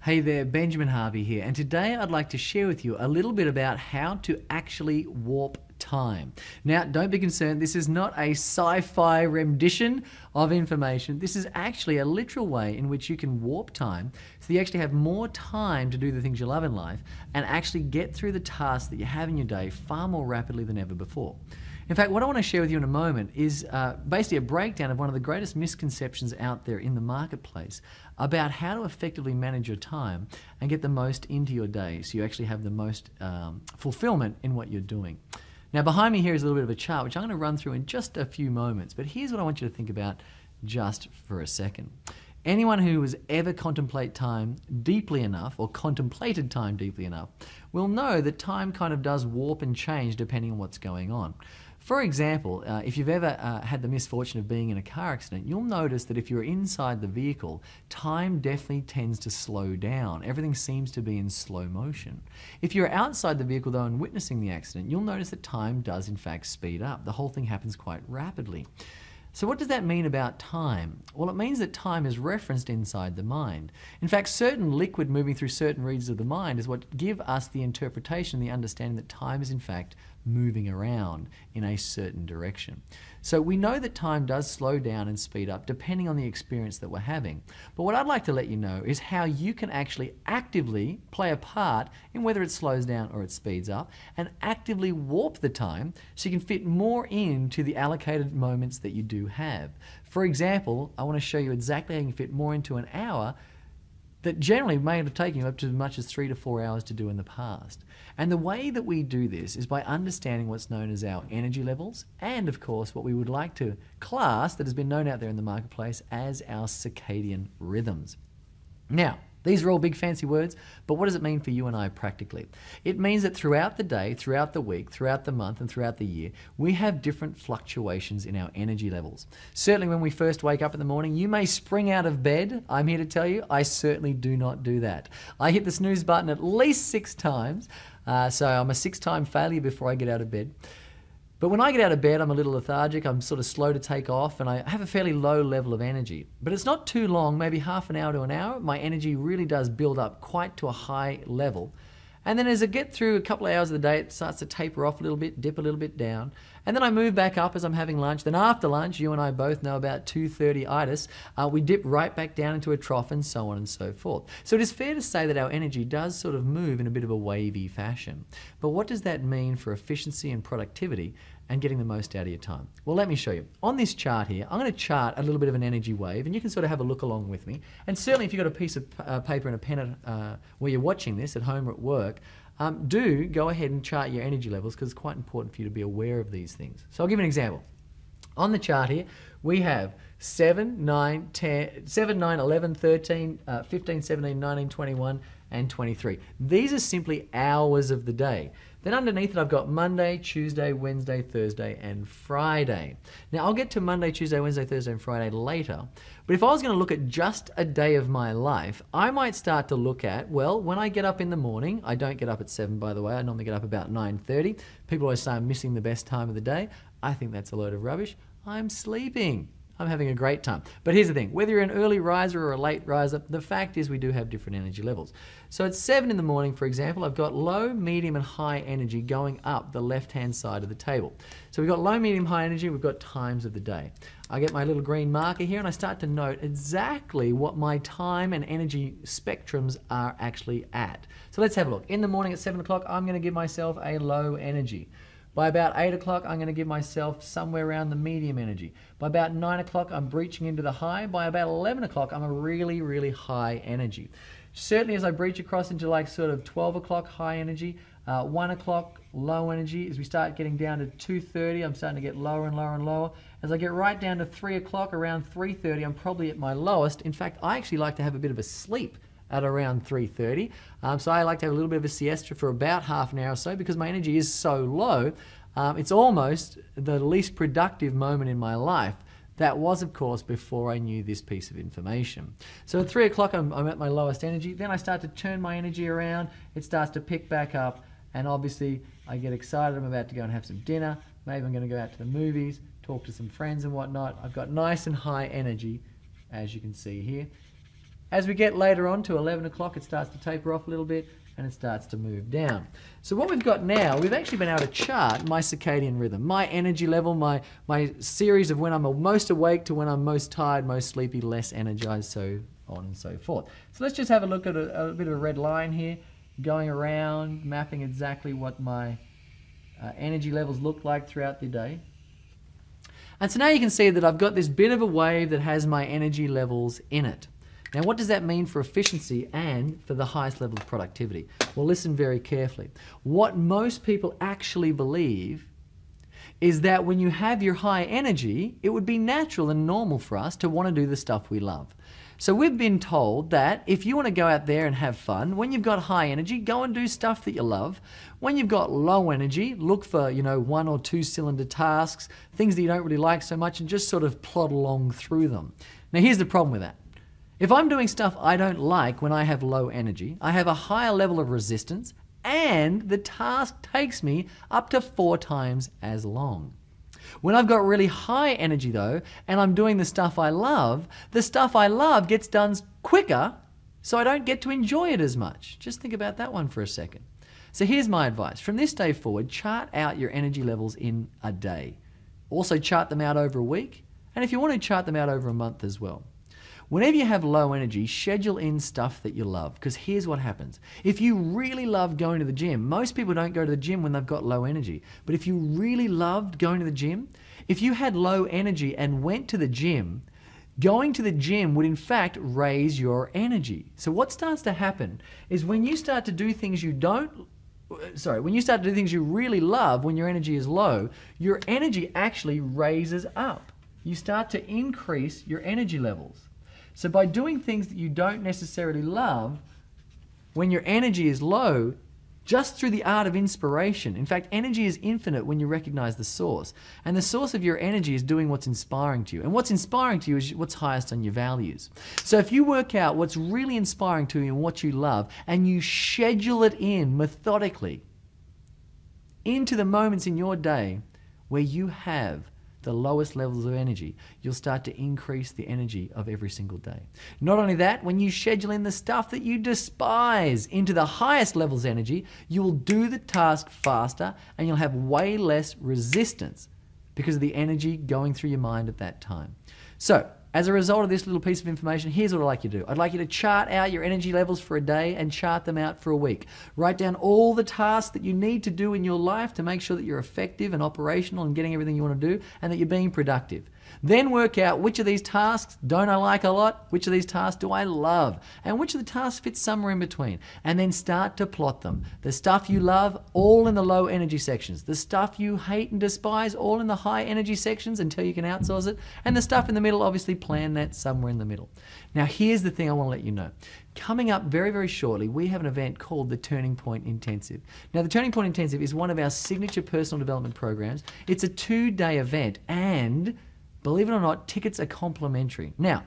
Hey there, Benjamin Harvey here, and today I'd like to share with you a little bit about how to actually warp time. Now, don't be concerned, this is not a sci-fi rendition of information. This is actually a literal way in which you can warp time so you actually have more time to do the things you love in life and actually get through the tasks that you have in your day far more rapidly than ever before. In fact, what I want to share with you in a moment is basically a breakdown of one of the greatest misconceptions out there in the marketplace about how to effectively manage your time and get the most into your day so you actually have the most fulfillment in what you're doing. Now, behind me here is a little bit of a chart, which I'm going to run through in just a few moments, but here's what I want you to think about just for a second. Anyone who has ever contemplated time deeply enough or contemplated time deeply enough will know that time kind of does warp and change depending on what's going on. For example, if you've ever had the misfortune of being in a car accident, you'll notice that if you're inside the vehicle, time definitely tends to slow down. Everything seems to be in slow motion. If you're outside the vehicle though and witnessing the accident, you'll notice that time does in fact speed up. The whole thing happens quite rapidly. So what does that mean about time? Well, it means that time is referenced inside the mind. In fact, certain liquid moving through certain regions of the mind is what give us the interpretation, the understanding that time is in fact moving around in a certain direction. So we know that time does slow down and speed up depending on the experience that we're having. But what I'd like to let you know is how you can actually actively play a part in whether it slows down or it speeds up and actively warp the time so you can fit more into the allocated moments that you do have. For example, I want to show you exactly how you can fit more into an hour that generally may have taken you up to as much as 3 to 4 hours to do in the past. And the way that we do this is by understanding what's known as our energy levels and, of course, what we would like to class that has been known out there in the marketplace as our circadian rhythms. Now, these are all big fancy words, but what does it mean for you and I practically? It means that throughout the day, throughout the week, throughout the month, and throughout the year, we have different fluctuations in our energy levels. Certainly when we first wake up in the morning, you may spring out of bed. I'm here to tell you, I certainly do not do that. I hit the snooze button at least 6 times, so I'm a 6-time failure before I get out of bed. But when I get out of bed, I'm a little lethargic, I'm sort of slow to take off, and I have a fairly low level of energy. But it's not too long, maybe half an hour to an hour, my energy really does build up quite to a high level. And then as I get through a couple of hours of the day, it starts to taper off a little bit, dip a little bit down. And then I move back up as I'm having lunch. Then after lunch, you and I both know about 2:30-itis, we dip right back down into a trough and so on and so forth. So it is fair to say that our energy does sort of move in a bit of a wavy fashion. But what does that mean for efficiency and productivity and getting the most out of your time? Well, let me show you. On this chart here, I'm going to chart a little bit of an energy wave, and you can sort of have a look along with me. And certainly if you've got a piece of paper and a pen where you're watching this at home or at work, do go ahead and chart your energy levels because it's quite important for you to be aware of these things. So I'll give you an example. On the chart here, we have 7, 9, 11, 13, 15, 17, 19, 21, and 23. These are simply hours of the day. Then underneath it, I've got Monday, Tuesday, Wednesday, Thursday, and Friday. Now, I'll get to Monday, Tuesday, Wednesday, Thursday, and Friday later. But if I was going to look at just a day of my life, I might start to look at, well, when I get up in the morning, I don't get up at 7, by the way. I normally get up about 9:30. People always say I'm missing the best time of the day. I think that's a load of rubbish. I'm sleeping. I'm having a great time. But here's the thing, whether you're an early riser or a late riser, the fact is we do have different energy levels. So at 7 in the morning, for example, I've got low, medium, and high energy going up the left-hand side of the table. So we've got low, medium, high energy, we've got times of the day. I get my little green marker here and I start to note exactly what my time and energy spectrums are actually at. So let's have a look. In the morning at 7 o'clock, I'm going to give myself a low energy. By about 8 o'clock, I'm going to give myself somewhere around the medium energy. By about 9 o'clock, I'm breaching into the high. By about 11 o'clock, I'm a really, really high energy. Certainly as I breach across into like sort of 12 o'clock, high energy, 1 o'clock, low energy. As we start getting down to 2:30, I'm starting to get lower and lower and lower. As I get right down to 3 o'clock, around 3:30, I'm probably at my lowest. In fact, I actually like to have a bit of a sleep at around 3:30. So I like to have a little bit of a siesta for about half an hour or so because my energy is so low. It's almost the least productive moment in my life. That was, of course, before I knew this piece of information. So at 3 o'clock, I'm at my lowest energy. Then I start to turn my energy around. It starts to pick back up. And obviously, I get excited. I'm about to go and have some dinner. Maybe I'm going to go out to the movies, talk to some friends and whatnot. I've got nice and high energy, as you can see here. As we get later on to 11 o'clock, it starts to taper off a little bit and it starts to move down. So what we've got now, we've actually been able to chart my circadian rhythm, my energy level, my series of when I'm most awake to when I'm most tired, most sleepy, less energized, so on and so forth. So let's just have a look at a bit of a red line here, going around, mapping exactly what my energy levels look like throughout the day. And so now you can see that I've got this bit of a wave that has my energy levels in it. Now, what does that mean for efficiency and for the highest level of productivity? Well, listen very carefully. What most people actually believe is that when you have your high energy, it would be natural and normal for us to want to do the stuff we love. So we've been told that if you want to go out there and have fun, when you've got high energy, go and do stuff that you love. When you've got low energy, look for, one or two cylinder tasks, things that you don't really like so much, and just sort of plod along through them. Now, here's the problem with that. If I'm doing stuff I don't like when I have low energy, I have a higher level of resistance, and the task takes me up to 4 times as long. When I've got really high energy though, and I'm doing the stuff I love, the stuff I love gets done quicker, so I don't get to enjoy it as much. Just think about that one for a second. So here's my advice. From this day forward, chart out your energy levels in a day. Also chart them out over a week, and if you want to, chart them out over a month as well. Whenever you have low energy, schedule in stuff that you love, because here's what happens. If you really love going to the gym, most people don't go to the gym when they've got low energy. But if you really loved going to the gym, if you had low energy and went to the gym, going to the gym would in fact raise your energy. So what starts to happen is when you start to do things when you start to do things you really love when your energy is low, your energy actually raises up. You start to increase your energy levels. So by doing things that you don't necessarily love, when your energy is low, just through the art of inspiration. In fact, energy is infinite when you recognize the source. And the source of your energy is doing what's inspiring to you. And what's inspiring to you is what's highest on your values. So if you work out what's really inspiring to you and what you love, and you schedule it in methodically into the moments in your day where you have the lowest levels of energy, you'll start to increase the energy of every single day. Not only that, when you schedule in the stuff that you despise into the highest levels of energy, you'll do the task faster and you'll have way less resistance because of the energy going through your mind at that time. So, as a result of this little piece of information, here's what I'd like you to do. I'd like you to chart out your energy levels for a day and chart them out for a week. Write down all the tasks that you need to do in your life to make sure that you're effective and operational and getting everything you want to do and that you're being productive. Then work out which of these tasks don't I like a lot, which of these tasks do I love, and which of the tasks fit somewhere in between. And then start to plot them. The stuff you love, all in the low energy sections. The stuff you hate and despise, all in the high energy sections until you can outsource it. And the stuff in the middle, obviously plan that somewhere in the middle. Now here's the thing I want to let you know. Coming up very, very shortly, we have an event called the Turning Point Intensive. Now the Turning Point Intensive is one of our signature personal development programs. It's a 2-day event, and believe it or not, tickets are complimentary. Now,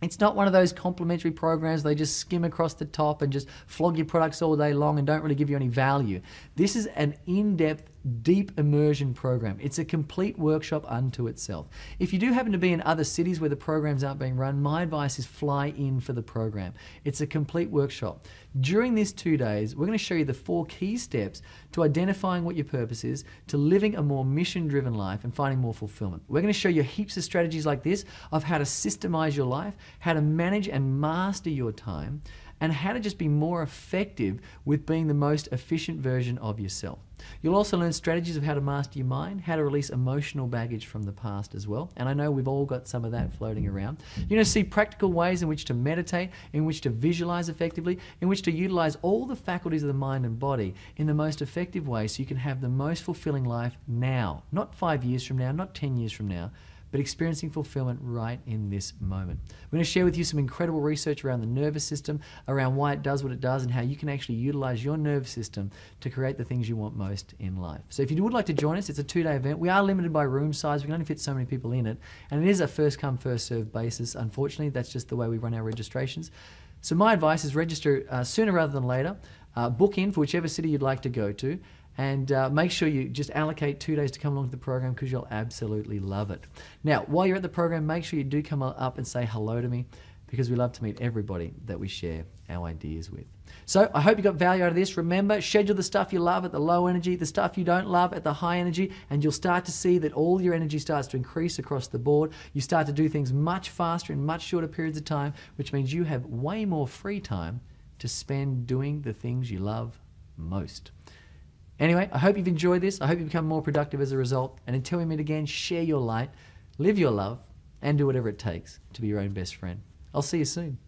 it's not one of those complimentary programs they just skim across the top and just flog your products all day long and don't really give you any value. This is an in-depth, deep immersion program. It's a complete workshop unto itself. If you do happen to be in other cities where the programs aren't being run, my advice is fly in for the program. It's a complete workshop. During these 2 days, we're going to show you the 4 key steps to identifying what your purpose is, to living a more mission-driven life and finding more fulfillment. We're going to show you heaps of strategies like this of how to systemize your life, how to manage and master your time, and how to just be more effective with being the most efficient version of yourself. You'll also learn strategies of how to master your mind, how to release emotional baggage from the past as well. And I know we've all got some of that floating around. You're going to see practical ways in which to meditate, in which to visualize effectively, in which to utilize all the faculties of the mind and body in the most effective way so you can have the most fulfilling life now. Not 5 years from now, not 10 years from now, but experiencing fulfillment right in this moment. We're going to share with you some incredible research around the nervous system, around why it does what it does, and how you can actually utilize your nervous system to create the things you want most in life. So if you would like to join us, it's a 2-day event. We are limited by room size. We can only fit so many people in it, and it is a first come, first served basis. Unfortunately, that's just the way we run our registrations. So my advice is register sooner rather than later. Book in for whichever city you'd like to go to, and make sure you just allocate 2 days to come along to the program because you'll absolutely love it. Now, while you're at the program, make sure you do come up and say hello to me. because we love to meet everybody that we share our ideas with. So I hope you got value out of this. Remember, schedule the stuff you love at the low energy, the stuff you don't love at the high energy, and you'll start to see that all your energy starts to increase across the board. You start to do things much faster in much shorter periods of time, which means you have way more free time to spend doing the things you love most. Anyway, I hope you've enjoyed this. I hope you become more productive as a result. And until we meet again, share your light, live your love, and do whatever it takes to be your own best friend. I'll see you soon.